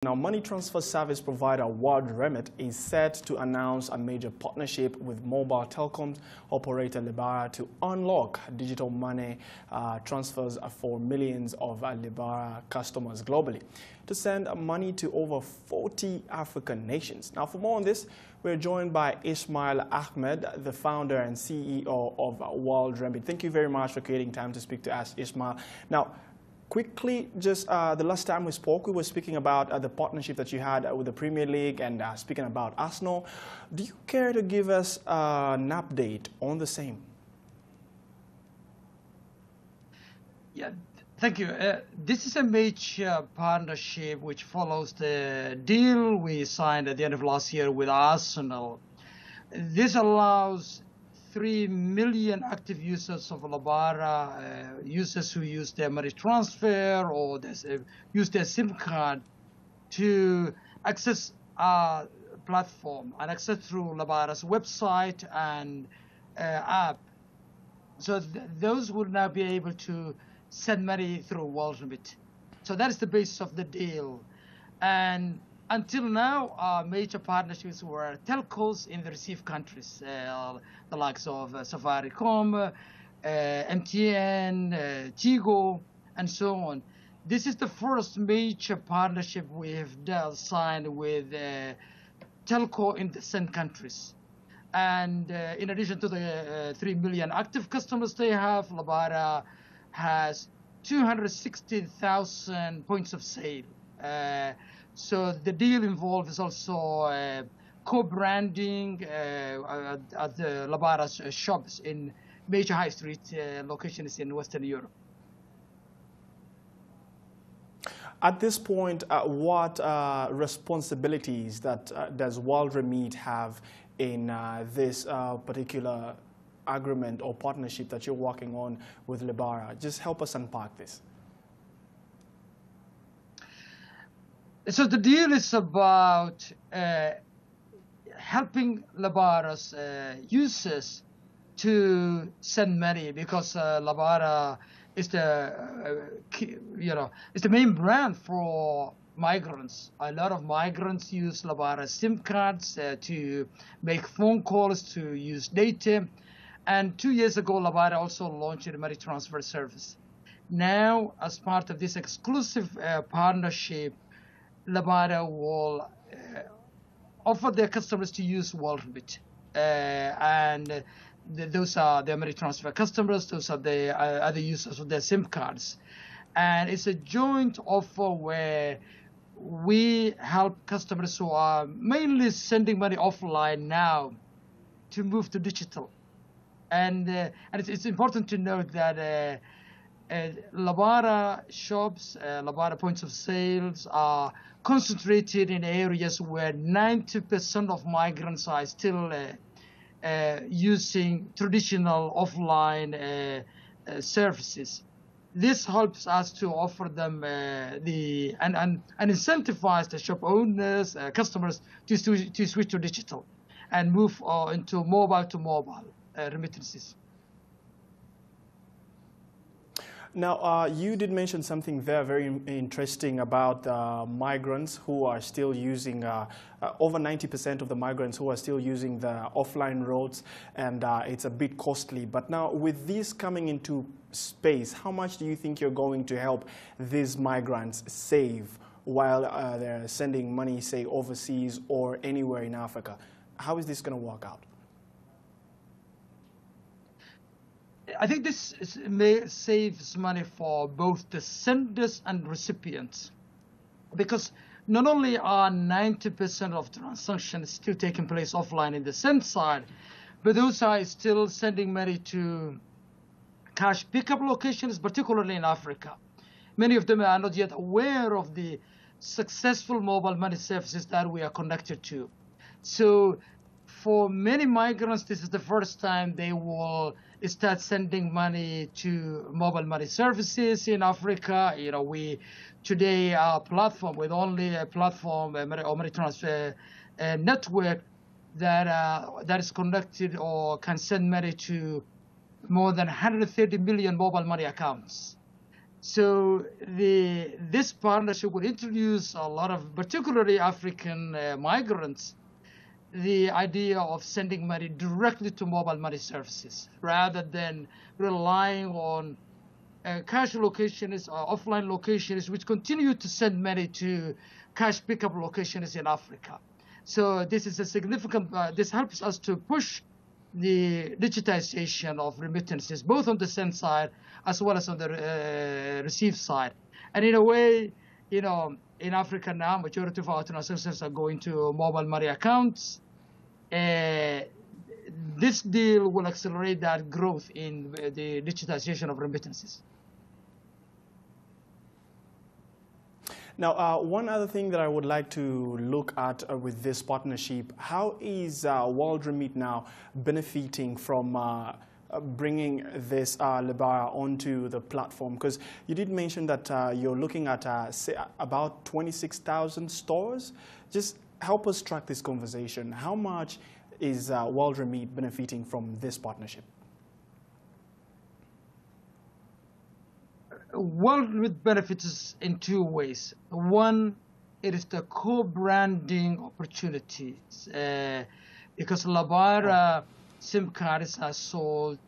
Now, money transfer service provider WorldRemit is set to announce a major partnership with mobile telecoms operator Lebara to unlock digital money transfers for millions of Lebara customers globally to send money to over 40 African nations. Now, for more on this, we're joined by Ismail Ahmed, the founder and CEO of WorldRemit. Thank you very much for creating time to speak to us, Ismail. Now, quickly, just the last time we spoke, we were speaking about the partnership that you had with the Premier League and speaking about Arsenal. Do you care to give us an update on the same? Yeah, thank you. This is a major partnership which follows the deal we signed at the end of last year with Arsenal. This allows 3 million active users of Lebara, users who use their money transfer or use their SIM card to access our platform and access through Lebara's website and app. So those will now be able to send money through WorldRemit. So that is the basis of the deal. And until now, our major partnerships were telcos in the receive countries, the likes of Safaricom, MTN, Tigo, and so on. This is the first major partnership we have signed with telco in the same countries. And in addition to the 3 million active customers they have, Lebara has 260,000 points of sale. So the deal involves also co-branding at the Lebara's shops in major high street locations in Western Europe. At this point, what responsibilities does WorldRemit have in this particular agreement or partnership that you're working on with Lebara? Just help us unpack this. So the deal is about helping Lebara's users to send money because Lebara is the main brand for migrants. A lot of migrants use Lebara SIM cards to make phone calls, to use data. And 2 years ago, Lebara also launched a money transfer service. Now, as part of this exclusive partnership, Lebara will offer their customers to use WorldRemit. And those are their money transfer customers. Those are the other users of their SIM cards. And it's a joint offer where we help customers who are mainly sending money offline now to move to digital. And it's important to note that Lebara shops, Lebara points of sales are concentrated in areas where 90% of migrants are still using traditional offline services. This helps us to offer them and incentivize the shop owners, customers to switch to digital and move into mobile-to-mobile remittances. Now, you did mention something there very interesting about migrants who are still using, over 90% of the migrants who are still using the offline roads, and it's a bit costly. But now, with this coming into space, how much do you think you're going to help these migrants save while they're sending money, say, overseas or anywhere in Africa? How is this going to work out? I think this saves money for both the senders and recipients, because not only are 90% of transactions still taking place offline in the send side, but those are still sending money to cash pickup locations, particularly in Africa. Many of them are not yet aware of the successful mobile money services that we are connected to. So for many migrants, this is the first time they will start sending money to mobile money services in Africa. You know, today our platform with only a platform, or money transfer network that is connected or can send money to more than 130 million mobile money accounts. So this partnership will introduce a lot of, particularly African migrants, the idea of sending money directly to mobile money services rather than relying on cash locations or offline locations, which continue to send money to cash pickup locations in Africa. So this is a significant, this helps us to push the digitization of remittances, both on the send side as well as on the receive side. And in a way, you know, in Africa now, majority of our transactions are going to mobile money accounts. This deal will accelerate that growth in the digitization of remittances. Now, one other thing that I would like to look at with this partnership, how is WorldRemit now benefiting from bringing this Lebara onto the platform? Because you did mention that you're looking at say about 26,000 stores. Just help us track this conversation. How much is WorldRemit benefiting from this partnership? WorldRemit benefits in two ways. One, it is the co-branding opportunities because Lebara SIM cards are sold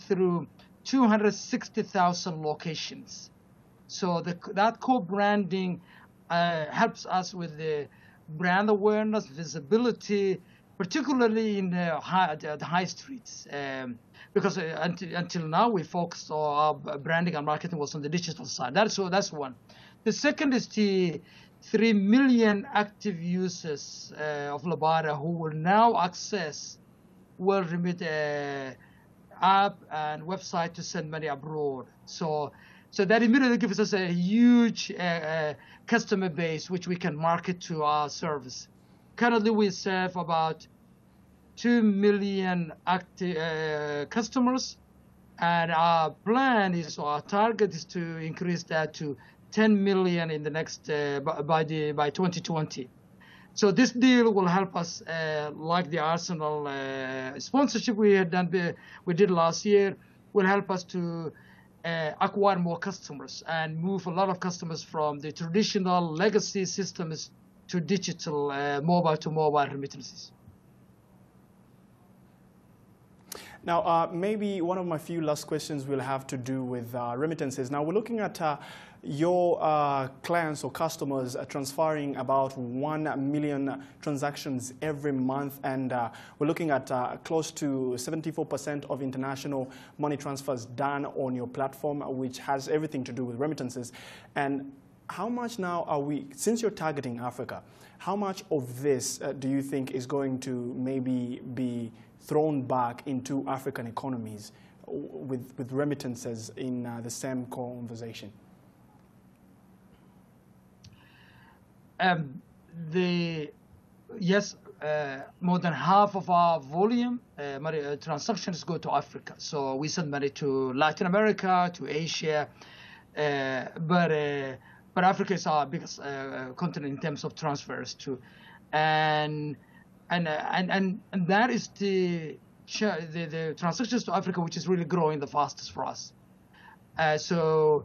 through 260,000 locations. So that co-branding helps us with the brand awareness, visibility, particularly in the high streets. Because until now we focused on our branding and marketing was on the digital side. That's one. The second is the 3 million active users of Lebara who will now access WorldRemit app and website to send money abroad. So that immediately gives us a huge customer base which we can market to our service. Currently we serve about 2 million active customers, and our plan is, or our target is to increase that to 10 million in the next by 2020. So this deal will help us, like the Arsenal sponsorship we did last year, will help us to acquire more customers and move a lot of customers from the traditional legacy systems to digital mobile-to-mobile remittances. Now, maybe one of my few last questions will have to do with remittances. Now, we're looking at your clients or customers transferring about 1 million transactions every month, and we're looking at close to 74% of international money transfers done on your platform, which has everything to do with remittances. And how much now are we, since you're targeting Africa, how much of this do you think is going to maybe be thrown back into African economies with remittances in the same conversation? Yes, more than half of our volume money transactions go to Africa. So we send money to Latin America, to Asia, but Africa is our biggest continent in terms of transfers too, and that is the transactions to Africa, which is really growing the fastest for us. So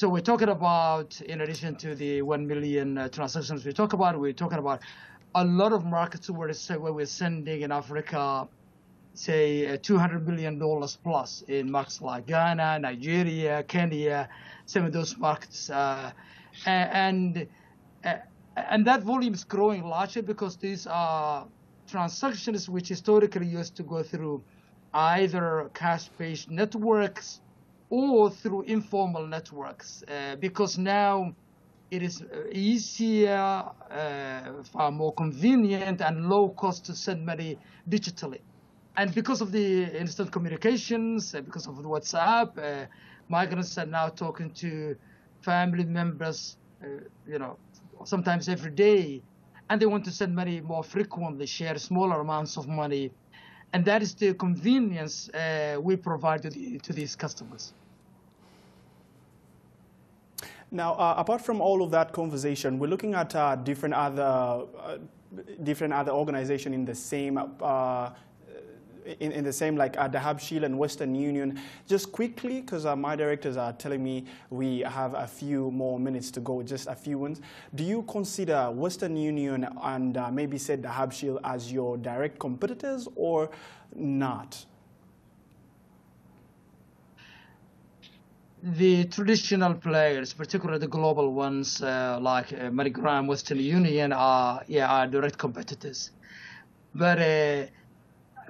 we're talking about, in addition to the 1 million transactions we're talking about a lot of markets where we're sending in Africa, say $200 million plus in markets like Ghana, Nigeria, Kenya, some of those markets, and that volume is growing largely because these are transactions which historically used to go through either cash-based networks or through informal networks, because now it is easier, far more convenient and low cost to send money digitally. And because of the instant communications, because of the WhatsApp, migrants are now talking to family members, sometimes every day, and they want to send money more frequently, share smaller amounts of money. And that is the convenience we provide to these customers. Now, apart from all of that conversation, we're looking at different other organizations in the same in the same, like Dahabshil and Western Union. Just quickly, because my directors are telling me we have a few more minutes to go, just a few ones. Do you consider Western Union and maybe said Dahabshil as your direct competitors or not? The traditional players, particularly the global ones like MoneyGram, Western Union, are direct competitors. But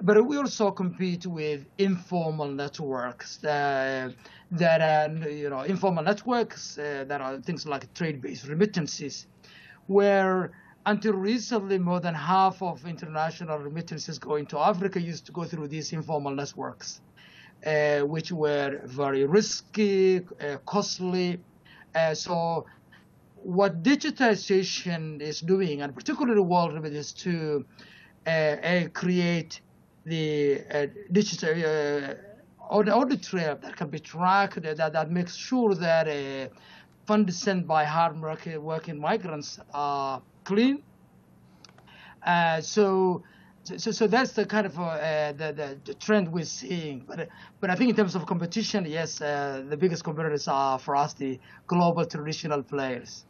we also compete with informal networks that are informal networks that are things like trade-based remittances, where until recently more than half of international remittances going to Africa used to go through these informal networks. Which were very risky, costly. So what digitization is doing, and particularly WorldRemit, is to create the digital audit trail that can be tracked, that makes sure that funds sent by hard-working migrants are clean. So that's the kind of the trend we're seeing. But I think in terms of competition, yes, the biggest competitors are for us the global traditional players.